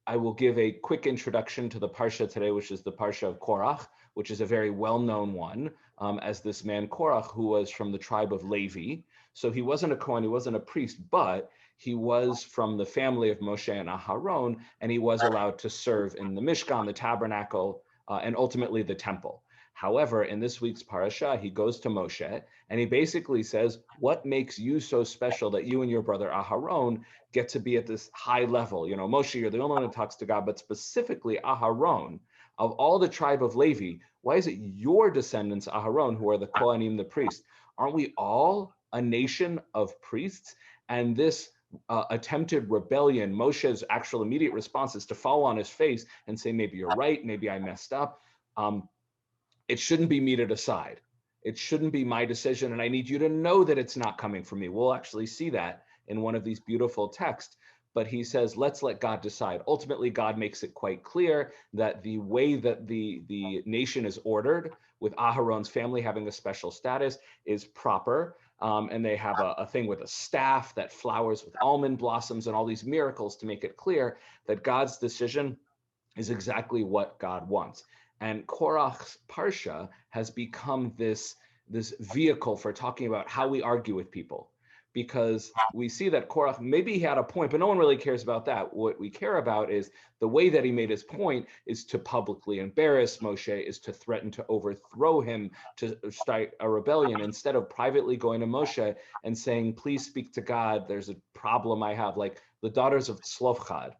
I will give a quick introduction to the Parsha today, which is the Parsha of Korach, which is a very well-known one, as this man Korach, who was from the tribe of Levi. So he wasn't a Kohen, he wasn't a priest, but he was from the family of Moshe and Aharon, and he was allowed to serve in the Mishkan, the tabernacle, and ultimately the temple. However, in this week's parasha, he goes to Moshe and he basically says, what makes you so special that you and your brother Aharon get to be at this high level? You know, Moshe, you're the only one who talks to God, but specifically Aharon, of all the tribe of Levi, why is it your descendants, Aharon, who are the Kohanim, the priests? Aren't we all a nation of priests? And this attempted rebellion, Moshe's actual immediate response is to fall on his face and say, maybe you're right, maybe I messed up. It shouldn't be meted aside. It shouldn't be my decision, and I need you to know that it's not coming from me. We'll actually see that in one of these beautiful texts. But he says, let's let God decide. Ultimately, God makes it quite clear that the way that the nation is ordered, with Aharon's family having a special status, is proper. And they have a thing with a staff that flowers with almond blossoms and all these miracles to make it clear that God's decision is exactly what God wants. And Korach's Parsha has become this vehicle for talking about how we argue with people. Because we see that Korach, maybe he had a point, but no one really cares about that. What we care about is the way that he made his point is to publicly embarrass Moshe, is to threaten to overthrow him, to start a rebellion, instead of privately going to Moshe and saying, please speak to God, there's a problem I have. Like the daughters of Tzlofchad,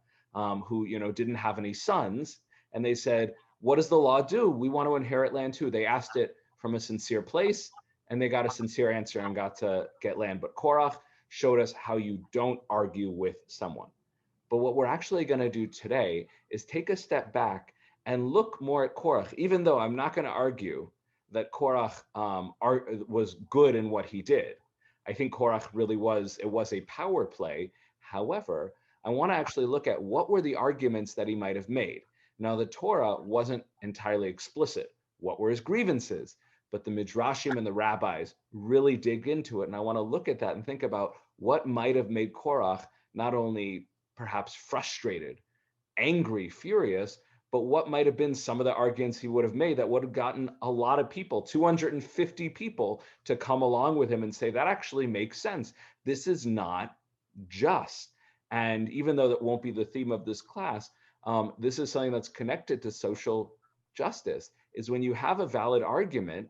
who didn't have any sons, and they said, what does the law do? We want to inherit land too. They asked it from a sincere place, and they got a sincere answer and got to get land. But Korach showed us how you don't argue with someone. But what we're actually going to do today is take a step back and look more at Korach, even though I'm not going to argue that Korach was good in what he did. I think Korach really was a power play. However, I want to actually look at what were the arguments that he might have made. Now, the Torah wasn't entirely explicit. What were his grievances? But the Midrashim and the rabbis really dig into it. And I want to look at that and think about what might have made Korach not only perhaps frustrated, angry, furious, but what might have been some of the arguments he would have made that would have gotten a lot of people, 250 people, to come along with him and say, that actually makes sense. This is not just. And even though that won't be the theme of this class, this is something that's connected to social justice, is when you have a valid argument,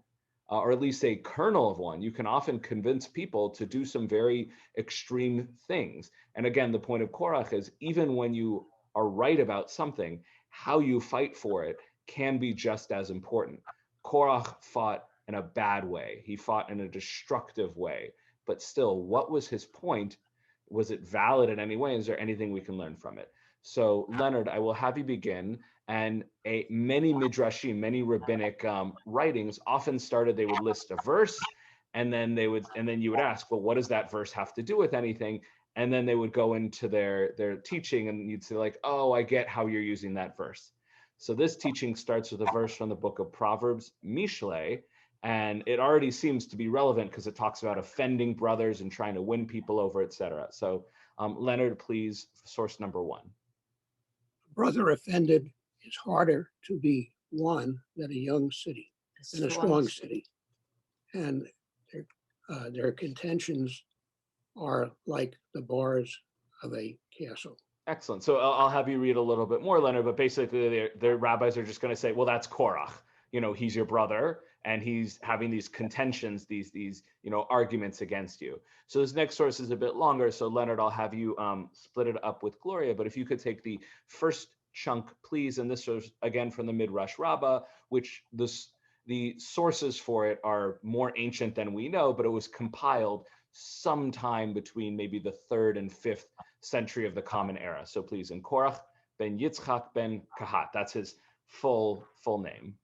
or at least a kernel of one, you can often convince people to do some very extreme things. And again, the point of Korach is even when you are right about something, how you fight for it can be just as important. Korach fought in a bad way. He fought in a destructive way. But still, what was his point? Was it valid in any way? Is there anything we can learn from it? So, Leonard, I will have you begin. And many midrashim, many rabbinic writings often started, they would list a verse, and then you would ask, well, what does that verse have to do with anything? And then they would go into their teaching, and you'd say like, oh, I get how you're using that verse. So this teaching starts with a verse from the book of Proverbs, Mishle, and it already seems to be relevant because it talks about offending brothers and trying to win people over, etc. So, Leonard, please, source number one. Brother offended is harder to be won than a young city, than a strong city. And their contentions are like the bars of a castle. Excellent. So I'll have you read a little bit more, Leonard, but basically their rabbis are just going to say, well, that's Korach. He's your brother, and he's having these contentions, these arguments against you. So this next source is a bit longer. So Leonard, I'll have you split it up with Gloria. But if you could take the first chunk, please. And this was again from the Midrash Rabbah, which the sources for it are more ancient than we know, but it was compiled sometime between maybe the 3rd and 5th century of the Common Era. So please, in Korach ben Yitzchak ben Kahat, that's his full name.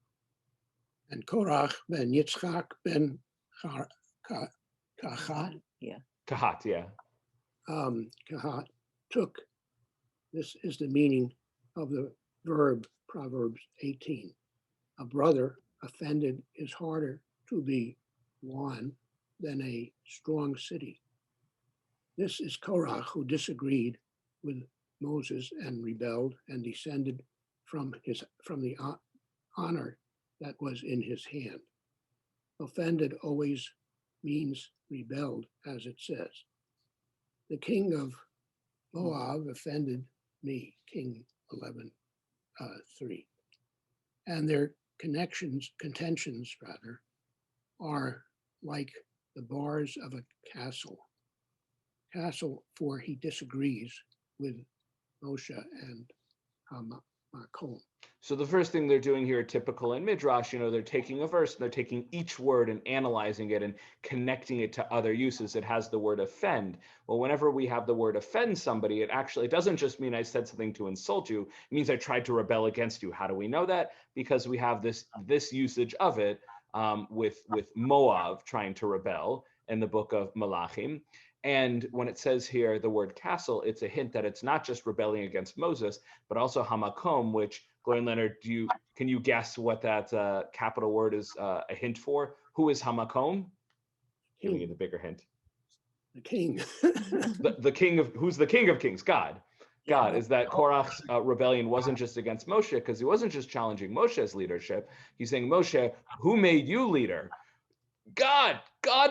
And Korach ben Yitzchak ben Kahat. Yeah. Kahat, yeah. Kahat took, this is the meaning of the verb Proverbs 18. A brother offended is harder to be won than a strong city. This is Korach, who disagreed with Moses and rebelled and descended from the honor that was in his hand. Offended always means rebelled, as it says. The king of Moab offended me, King 11:3. And their contentions are like the bars of a castle, for he disagrees with Moshe and Hamakom. So the first thing they're doing here, typical in Midrash, they're taking a verse and they're taking each word and analyzing it and connecting it to other uses. It has the word offend. Well, whenever we have the word offend somebody, it doesn't just mean I said something to insult you. It means I tried to rebel against you. How do we know that? Because we have this usage of it with Moab trying to rebel in the book of Malachim. And when it says here the word castle, it's a hint that it's not just rebelling against Moses, but also Hamakom, which, Gloria and Leonard, can you guess what that capital word is a hint for? Who is Hamakom? Giving you the bigger hint. The king. the king of, who's the king of kings? God. God, is that Korach's rebellion wasn't just against Moshe, because he wasn't just challenging Moshe's leadership. He's saying, Moshe, who made you leader? God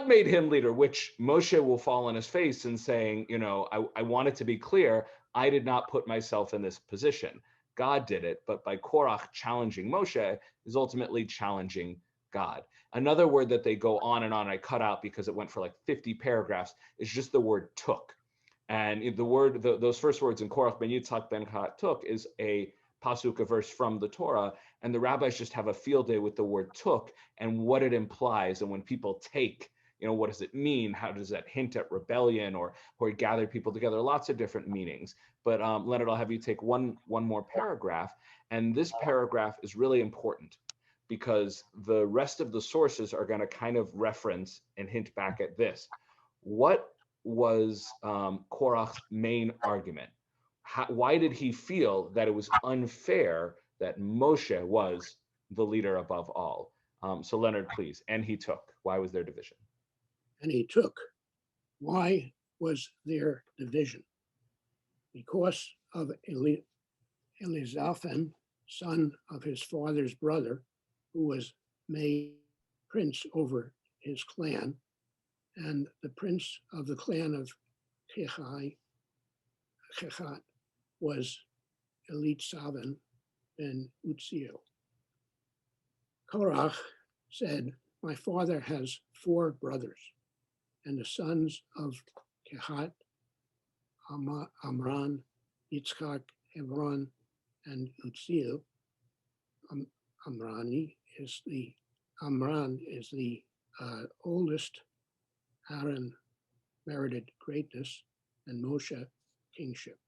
made him leader, which Moshe will fall on his face and saying, I want it to be clear, I did not put myself in this position. God did it, but by Korach challenging Moshe is ultimately challenging God. Another word that they go on and on, I cut out because it went for like 50 paragraphs, is just the word took. And the word, those first words in Korach ben Yitzhak ben Kohat took is a pasuk, a verse from the Torah, and the rabbis just have a field day with the word took and what it implies. And when people take, what does it mean? How does that hint at rebellion or gather people together? Lots of different meanings. But Leonard, I'll have you take one more paragraph. And this paragraph is really important because the rest of the sources are going to kind of reference and hint back at this. What was Korach's main argument? Why did he feel that it was unfair that Moshe was the leader above all? So Leonard, please. And he took. Why was there division? And he took. Why was there division? Because of Elizaphan, son of his father's brother, who was made prince over his clan, and the prince of the clan of Kehat was Elitzavan ben Utziel. Korach said, my father has 4 brothers, and the sons of Kehat, Amram, Yitzchak, Hebron, and Utziel. Amram is the oldest. Aaron merited greatness, and Moshe kingship.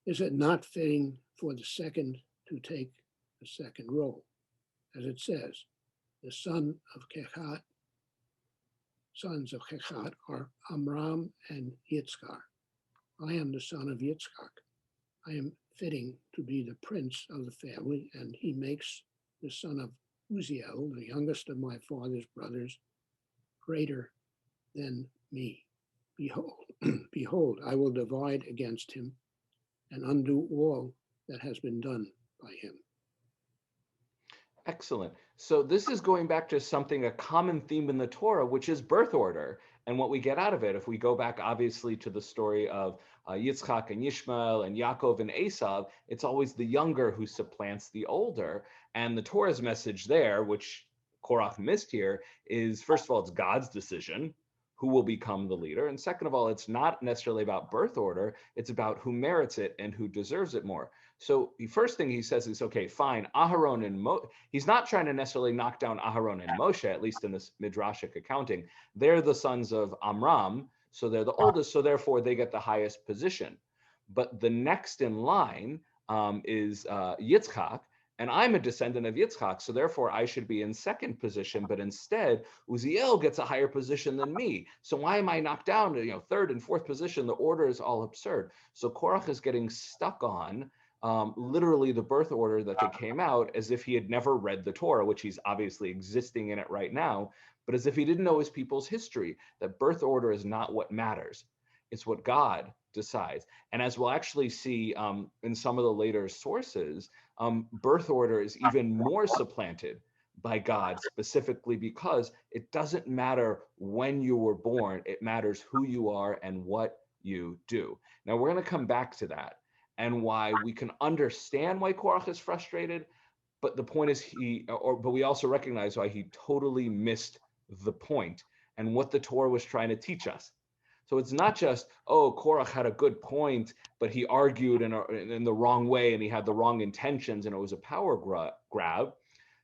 Is it not fitting for the second to take the second role? As it says, the sons of Kehat are Amram and Yitzchak. I am the son of Yitzchak. I am fitting to be the prince of the family, and he makes the son of Uziel, the youngest of my father's brothers, greater than me. Behold, I will divide against him and undo all that has been done by him. Excellent. So this is going back to a common theme in the Torah, which is birth order and what we get out of it. If we go back, obviously, to the story of Yitzchak and Yishmael and Yaakov and Esav, it's always the younger who supplants the older. And the Torah's message there, which Korach missed here, is, first of all, it's God's decision who will become the leader. And second of all, it's not necessarily about birth order. It's about who merits it and who deserves it more. So the first thing he says is, okay, fine, Aharon and he's not trying to necessarily knock down Aharon and Moshe, at least in this midrashic accounting. They're the sons of Amram, so they're the oldest, so therefore they get the highest position. But the next in line is Yitzchak, and I'm a descendant of Yitzchak, so therefore I should be in second position, but instead Uziel gets a higher position than me. So why am I knocked down to third and fourth position? The order is all absurd. So Korach is getting stuck on literally the birth order that they came out, as if he had never read the Torah, which he's obviously existing in it right now, but as if he didn't know his people's history, that birth order is not what matters. It's what God decides. And as we'll actually see in some of the later sources, birth order is even more supplanted by God, specifically because it doesn't matter when you were born, it matters who you are and what you do. Now, we're going to come back to that and why we can understand why Korach is frustrated, but the point is but we also recognize why he totally missed the point and what the Torah was trying to teach us. So it's not just, oh, Korach had a good point, but he argued in the wrong way and he had the wrong intentions and it was a power grab.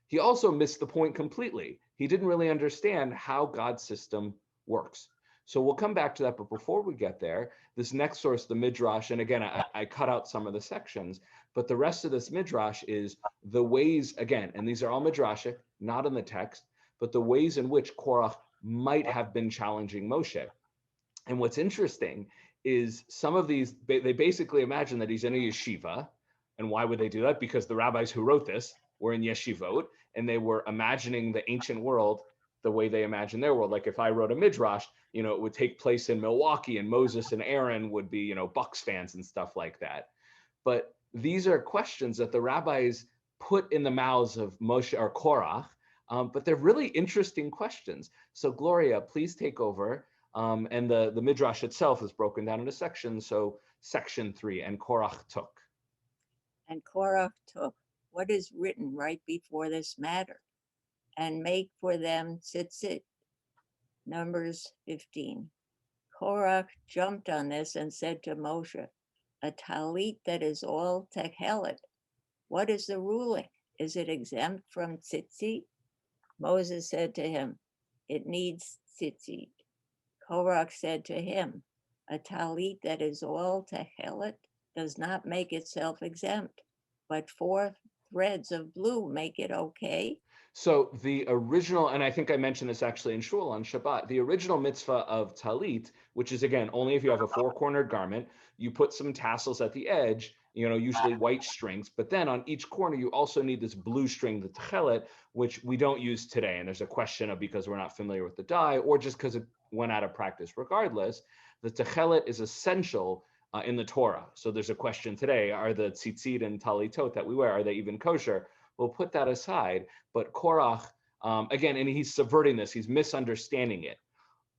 He also missed the point completely. He didn't really understand how God's system works. So we'll come back to that. But before we get there, this next source, the Midrash, and again, I cut out some of the sections, but the rest of this Midrash is the ways, again, and these are all Midrashic, not in the text, but the ways in which Korach might have been challenging Moshe. And what's interesting is some of these, they basically imagine that he's in a yeshiva. And why would they do that? Because the rabbis who wrote this were in yeshivot, and they were imagining the ancient world the way they imagine their world. Like if I wrote a midrash, it would take place in Milwaukee, and Moses and Aaron would be, Bucks fans and stuff like that. But these are questions that the rabbis put in the mouths of Moshe or Korach, but they're really interesting questions. So Gloria, please take over. And the midrash itself is broken down into sections. So section 3, and Korach took. And Korach took what is written right before this matter, and make for them tzitzit. Numbers 15. Korach jumped on this and said to Moshe, a talit that is all techelet. What is the ruling? Is it exempt from tzitzit? Moses said to him, it needs tzitzit. Korach said to him, a talit that is all techelet does not make itself exempt, but 4 threads of blue make it okay. So the original, and I think I mentioned this actually in Shul on Shabbat, the original mitzvah of talit, which is again, only if you have a 4-cornered garment, you put some tassels at the edge, usually white strings, but then on each corner, you also need this blue string, the techelet, which we don't use today. And there's a question of because we're not familiar with the dye or just because it went out of practice. Regardless, the techelet is essential in the Torah. So there's a question today, are the tzitzit and talitot that we wear, are they even kosher? We'll put that aside, but Korach, again, and he's subverting this, he's misunderstanding it.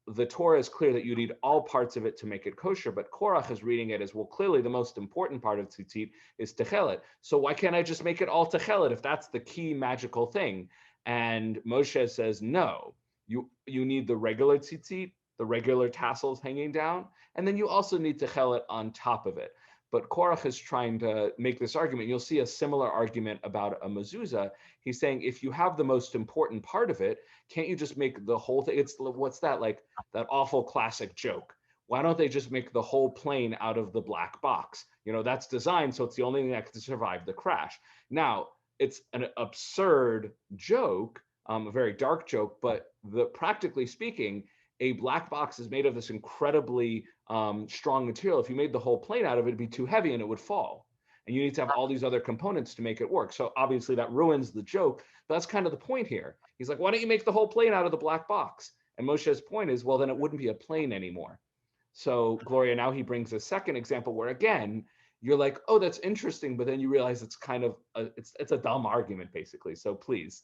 The Torah is clear that you need all parts of it to make it kosher, but Korach is reading it as, well, clearly the most important part of tzitzit is techelet. So why can't I just make it all techelet if that's the key magical thing? And Moshe says, no, you need the regular tzitzit, the regular tassels hanging down, and then you also need techelet on top of it. But Korach is trying to make this argument. You'll see a similar argument about a mezuzah. He's saying, if you have the most important part of it, can't you just make the whole thing? It's what's that, like that awful classic joke. Why don't they just make the whole plane out of the black box? That's designed so it's the only thing that can survive the crash. Now, it's an absurd joke, a very dark joke, but practically speaking, a black box is made of this incredibly strong material. If you made the whole plane out of it, it'd be too heavy and it would fall. And you need to have all these other components to make it work. So obviously that ruins the joke. But that's kind of the point here. He's like, why don't you make the whole plane out of the black box? And Moshe's point is, well, then it wouldn't be a plane anymore. So Gloria, now he brings a second example where, again, you're like, oh, that's interesting. But then you realize it's kind of, it's a dumb argument, basically. So please.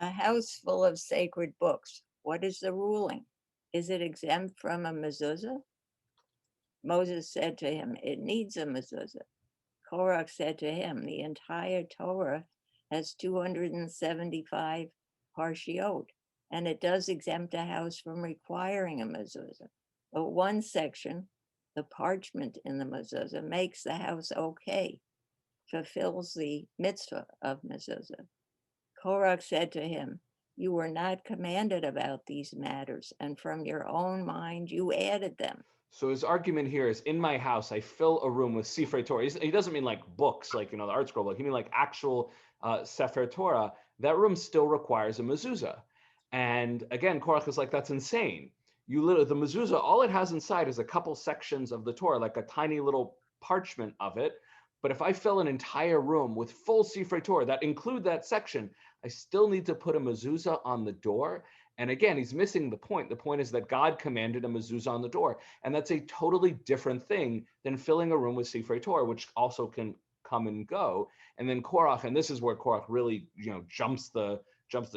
A house full of sacred books. What is the ruling? Is it exempt from a mezuzah? Moses said to him, it needs a mezuzah. Korach said to him, the entire Torah has 275 parshiot, and it does exempt a house from requiring a mezuzah. But one section, the parchment in the mezuzah, makes the house okay, fulfills the mitzvah of mezuzah. Korach said to him, you were not commanded about these matters, and from your own mind you added them. So his argument here is, in my house, I fill a room with Sifrei Torah. He doesn't mean like books, like, the art scroll book. He mean like actual Sefer Torah. That room still requires a mezuzah. And again, Korach is like, that's insane. The mezuzah, all it has inside is a couple sections of the Torah, like a tiny little parchment of it. But if I fill an entire room with full Sifrei Torah that include that section, I still need to put a mezuzah on the door. And again, he's missing the point. The point is that God commanded a mezuzah on the door. And that's a totally different thing than filling a room with Sifrei Torah, which also can come and go. And then Korach, and this is where Korach really, jumps the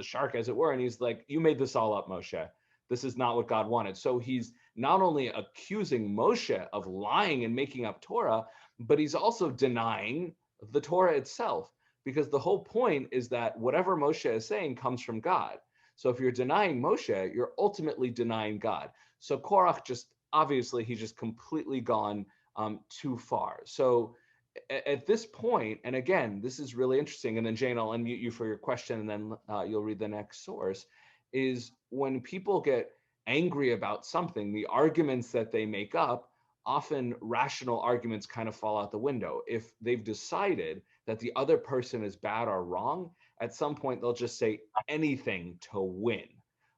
shark, as it were. And he's like, you made this all up, Moshe. This is not what God wanted. So he's not only accusing Moshe of lying and making up Torah, but he's also denying the Torah itself. Because the whole point is that whatever Moshe is saying comes from God. So if you're denying Moshe, you're ultimately denying God. So Korach he's just completely gone too far. So at this point, and again, this is really interesting, and then Jane, I'll unmute you for your question, and then you'll read the next source, is when people get angry about something, the arguments that they make up, often rational arguments kind of fall out the window. If they've decided that the other person is bad or wrong, at some point they'll just say anything to win.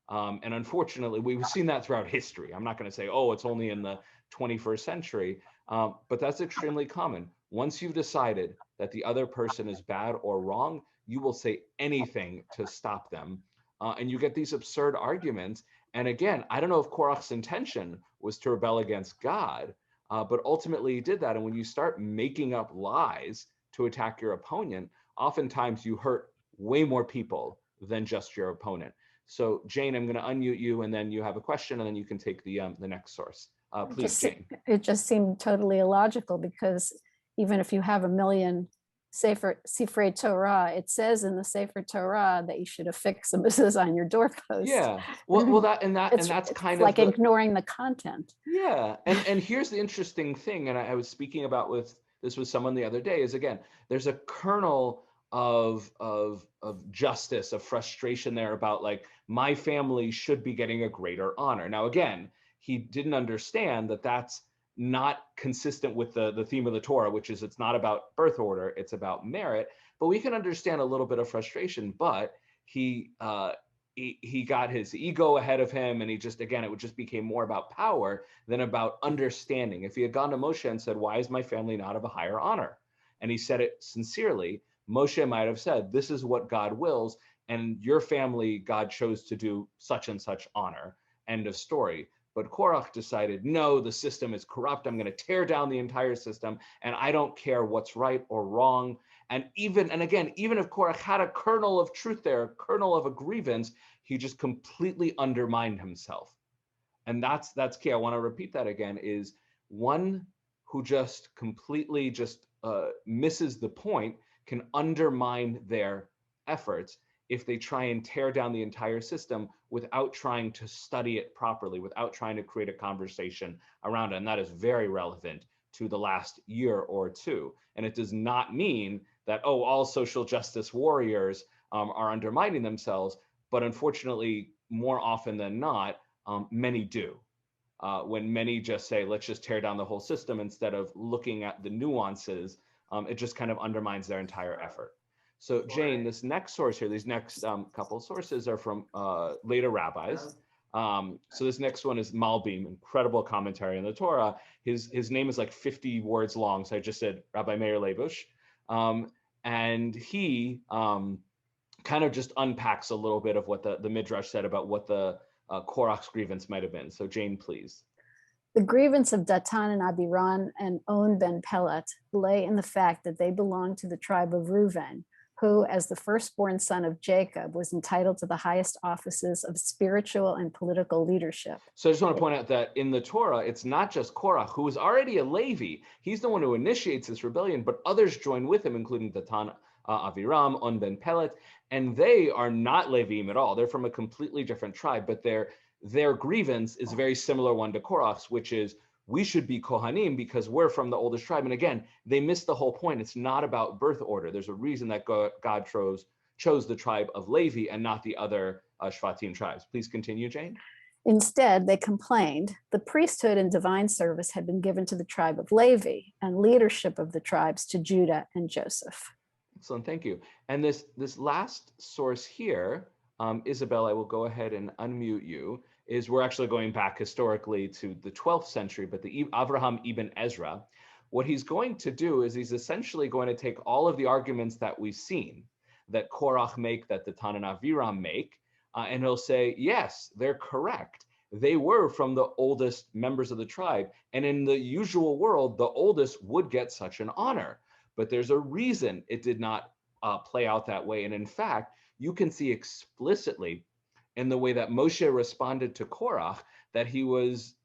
And unfortunately, we've seen that throughout history. I'm not going to say, oh, it's only in the 21st century, but that's extremely common. Once you've decided that the other person is bad or wrong, you will say anything to stop them. And you get these absurd arguments. And again, I don't know if Korach's intention was to rebel against God, but ultimately he did that. And when you start making up lies to attack your opponent, oftentimes you hurt way more people than just your opponent. So Jane, I'm going to unmute you, and then you have a question, and then you can take the next source. Please, Jane. It just seemed totally illogical, because even if you have 1 million Sifrei Torah, it says in the Sefer Torah that you should affix a mezuzah on your doorpost. Yeah, well, that's kind of like ignoring the content. Yeah, and here's the interesting thing, and I was speaking about with someone the other day, is again, there's a kernel of justice, of frustration there about like, my family should be getting a greater honor. Now, again, he didn't understand that that's not consistent with the theme of the Torah, which is it's not about birth order, it's about merit. But we can understand a little bit of frustration, but he got his ego ahead of him, and it just became more about power than about understanding. If he had gone to Moshe and said, why is my family not of a higher honor? And he said it sincerely, Moshe might have said, this is what God wills, and your family, God chose to do such and such honor. End of story. But Korach decided, no, the system is corrupt. I'm going to tear down the entire system, and I don't care what's right or wrong. And even if Korach had a kernel of truth there, a kernel of a grievance, he just completely undermined himself. And that's key. I want to repeat that again, is one who just completely misses the point can undermine their efforts if they try and tear down the entire system without trying to study it properly, without trying to create a conversation around it. And that is very relevant to the last year or two. And it does not mean that, oh, all social justice warriors are undermining themselves, but unfortunately, more often than not, many do. When many just say, let's just tear down the whole system instead of looking at the nuances, it just kind of undermines their entire effort. So Jane, this next source here, these next couple sources are from later rabbis. So this next one is Malbim, incredible commentary on the Torah. His name is like 50 words long. So I just said Rabbi Meir Leibush. And he kind of just unpacks a little bit of what the Midrash said about what the Korach's grievance might have been. So Jane, please. The grievance of Datan and Abiram and On ben Pelet lay in the fact that they belonged to the tribe of Reuven, who, as the firstborn son of Jacob, was entitled to the highest offices of spiritual and political leadership. So I just want to point out that in the Torah, it's not just Korach, who is already a Levi. He's the one who initiates this rebellion, but others join with him, including Datan, Aviram, On ben Pelet, and they are not Levim at all. They're from a completely different tribe, but their grievance is a very similar one to Korach's, which is, we should be Kohanim because we're from the oldest tribe. And again, they missed the whole point. It's not about birth order. There's a reason that God chose the tribe of Levi and not the other Shvatim tribes. Please continue, Jane. Instead, they complained the priesthood and divine service had been given to the tribe of Levi and leadership of the tribes to Judah and Joseph. Excellent, thank you. And this last source here, Isabel, I will go ahead and unmute you, is we're actually going back historically to the 12th century, but the Avraham ibn Ezra. What he's going to do is he's essentially going to take all of the arguments that we've seen, that Korach make, that Datan and Aviram make, and he'll say, yes, they're correct. They were from the oldest members of the tribe. And in the usual world, the oldest would get such an honor. But there's a reason it did not play out that way. And in fact, you can see explicitly in the way that Moshe responded to Korach that he was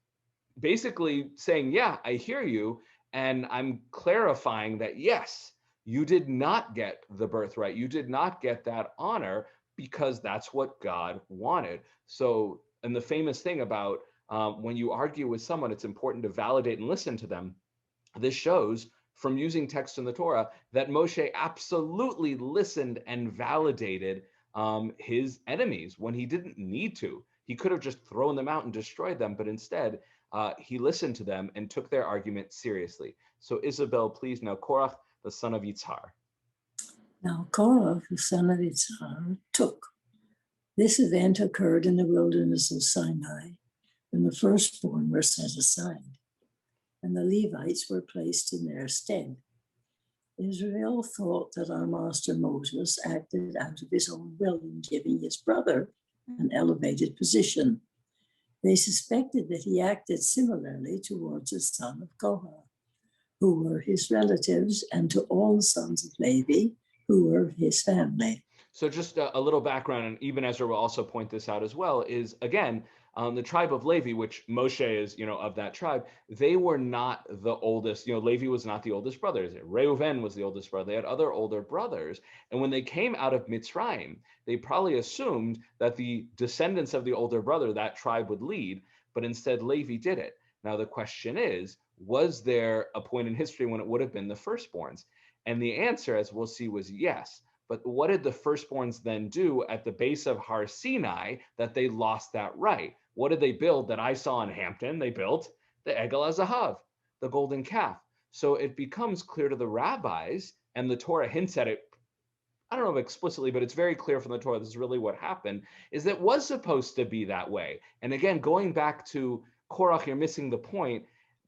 basically saying, yeah, I hear you. And I'm clarifying that, yes, you did not get the birthright. You did not get that honor because that's what God wanted. So, and the famous thing about when you argue with someone, it's important to validate and listen to them. This shows from using text in the Torah that Moshe absolutely listened and validated his enemies when he didn't need to. He could have just thrown them out and destroyed them, but instead he listened to them and took their argument seriously. So Isabel, please, now Korach, the son of Yitzhar. Now Korach, the son of Yitzhar, took. This event occurred in the wilderness of Sinai, when the firstborn were set aside, and the Levites were placed in their stead. Israel thought that our master Moses acted out of his own will in giving his brother an elevated position. They suspected that he acted similarly towards the son of Korah, who were his relatives, and to all the sons of Levi, who were his family. So just a little background, and even Ezra will also point this out as well, is again, the tribe of Levi, which Moshe is, of that tribe, they were not the oldest, Levi was not the oldest brother. Reuven was the oldest brother. They had other older brothers. And when they came out of Mitzrayim, they probably assumed that the descendants of the older brother, that tribe would lead, but instead Levi did it. Now the question is, was there a point in history when it would have been the firstborns? And the answer, as we'll see, was yes. But what did the firstborns then do at the base of Har Sinai that they lost that right? What did they build that I saw in Hampton? They built the Egel HaZahav, the golden calf. So it becomes clear to the rabbis, and the Torah hints at it, I don't know if explicitly, but it's very clear from the Torah, this is really what happened, is that it was supposed to be that way. And again, going back to Korach, you're missing the point.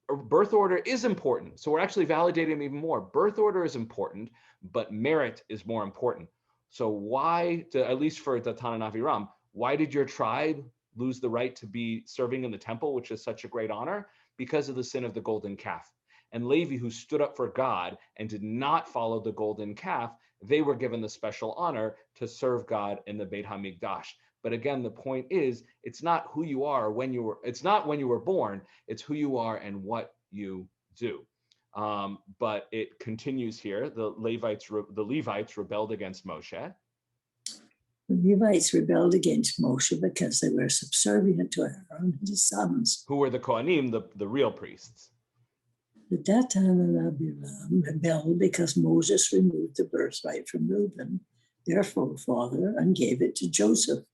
Birth order is important. So we're actually validating them even more. Birth order is important, but merit is more important. So why, at least for Datan and Aviram, why did your tribe lose the right to be serving in the temple, which is such a great honor? Because of the sin of the golden calf. And Levi, who stood up for God and did not follow the golden calf, they were given the special honor to serve God in the Beit HaMikdash. But again, the point is, it's not who you are when you were, it's not when you were born, it's who you are and what you do. But it continues here. The Levites rebelled against Moshe. The Levites rebelled against Moshe because they were subservient to Aaron and his sons. Who were the Kohanim, the real priests. The Datan and Abiram rebelled because Moses removed the birthright from Reuben, their forefather, and gave it to Joseph.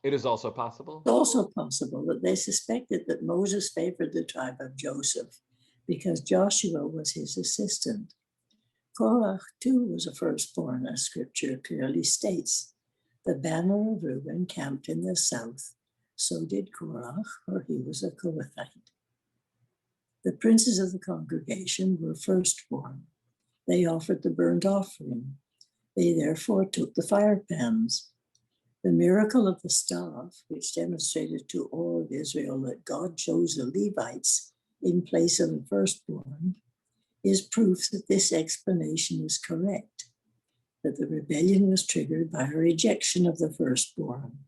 It is also possible. It's also possible that they suspected that Moses favored the tribe of Joseph because Joshua was his assistant. Korach too was a firstborn, as scripture clearly states. The banner of Reuben camped in the south. So did Korach, for he was a Kohathite. The princes of the congregation were firstborn. They offered the burnt offering. They therefore took the fire pans. The miracle of the staff, which demonstrated to all of Israel that God chose the Levites in place of the firstborn, is proof that this explanation is correct, that the rebellion was triggered by a rejection of the firstborn.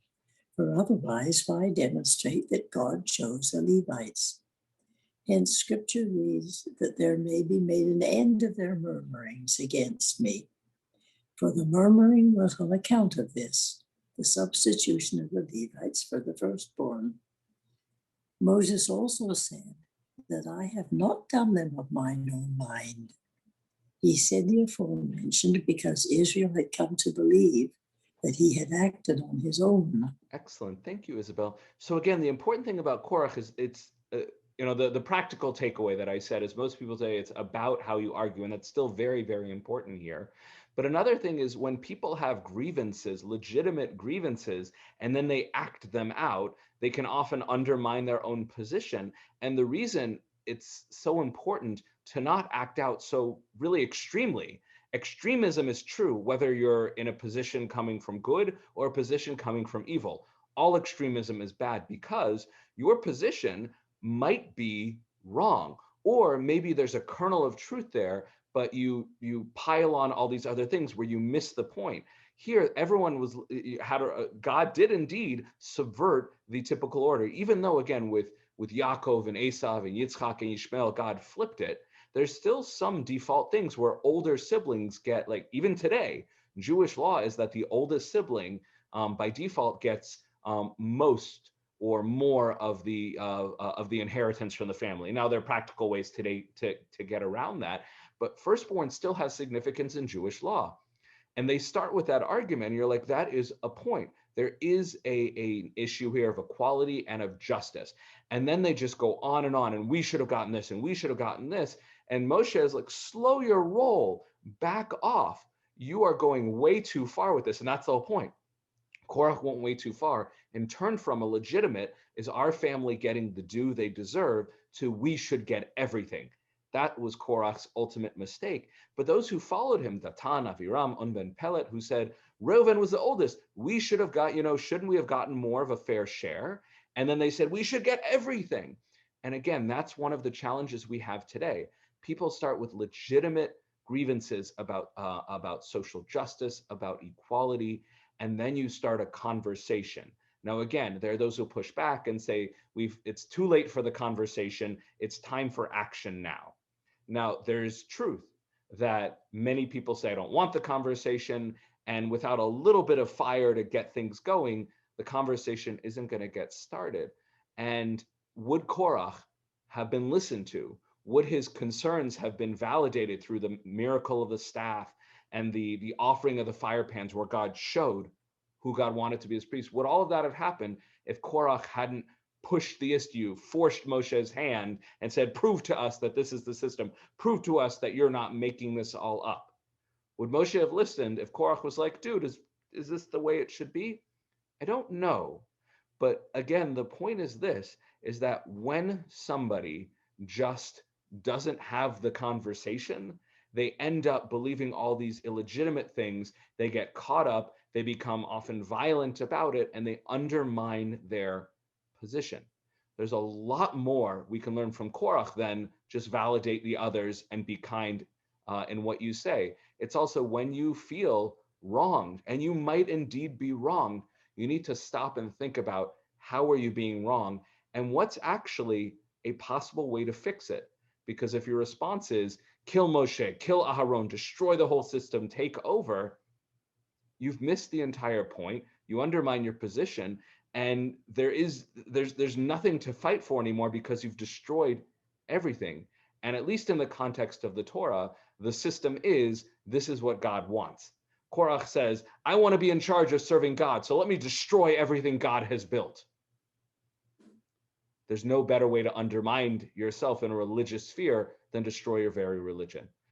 For otherwise, why demonstrate that God chose the Levites? Hence, scripture reads that there may be made an end of their murmurings against me. For the murmuring was on account of this, the substitution of the Levites for the firstborn. Moses also said that I have not done them of mine own mind. He said the aforementioned because Israel had come to believe that he had acted on his own. Excellent. Thank you, Isabel. So again, the important thing about Korach is it's, the practical takeaway that I said is most people say it's about how you argue, and that's still very, very important here. But another thing is when people have grievances, legitimate grievances, and then they act them out, they can often undermine their own position. And the reason it's so important to not act out so really extremely Extremism is true whether you're in a position coming from good or a position coming from evil. All extremism is bad because your position might be wrong, or maybe there's a kernel of truth there, but you pile on all these other things where you miss the point. Here, everyone God did indeed subvert the typical order, even though again with Yaakov and Esav and Yitzchak and Yishmael, God flipped it. There's still some default things where older siblings get, like even today, Jewish law is that the oldest sibling by default gets most or more of the inheritance from the family. Now there are practical ways today to get around that, but firstborn still has significance in Jewish law. And they start with that argument, and you're like, that is a point. There is an issue here of equality and of justice. And then they just go on, and we should have gotten this, and we should have gotten this. And Moshe is like, slow your roll, back off. You are going way too far with this. And that's the whole point. Korach went way too far and turned from a legitimate, is our family getting the due they deserve, to we should get everything. That was Korach's ultimate mistake. But those who followed him, Datan, Aviram, Un ben Pelet, who said, Reuven was the oldest. We should have got, shouldn't we have gotten more of a fair share? And then they said, we should get everything. And again, that's one of the challenges we have today. People start with legitimate grievances about social justice, about equality, and then you start a conversation. Now, again, there are those who push back and say, it's too late for the conversation. It's time for action now. Now, there's truth that many people say, I don't want the conversation. And without a little bit of fire to get things going, the conversation isn't going to get started. And would Korach have been listened to? Would his concerns have been validated through the miracle of the staff and the offering of the fire pans where God showed who God wanted to be his priest? Would all of that have happened if Korach hadn't pushed the issue, forced Moshe's hand and said, prove to us that this is the system. Prove to us that you're not making this all up. Would Moshe have listened if Korach was like, dude, is this the way it should be? I don't know. But again, the point is this, is that when somebody just doesn't have the conversation, they end up believing all these illegitimate things. They get caught up, they become often violent about it, and they undermine their position. There's a lot more we can learn from Korach than just validate the others and be kind in what you say. It's also when you feel wronged, and you might indeed be wrong, you need to stop and think about how are you being wrong and what's actually a possible way to fix it. Because if your response is kill Moshe, kill Aharon, destroy the whole system, take over, you've missed the entire point. You undermine your position, and there's nothing to fight for anymore because you've destroyed everything. And at least in the context of the Torah, the system is, this is what God wants. Korach says, I want to be in charge of serving God, so let me destroy everything God has built. There's no better way to undermine yourself in a religious sphere than destroy your very religion.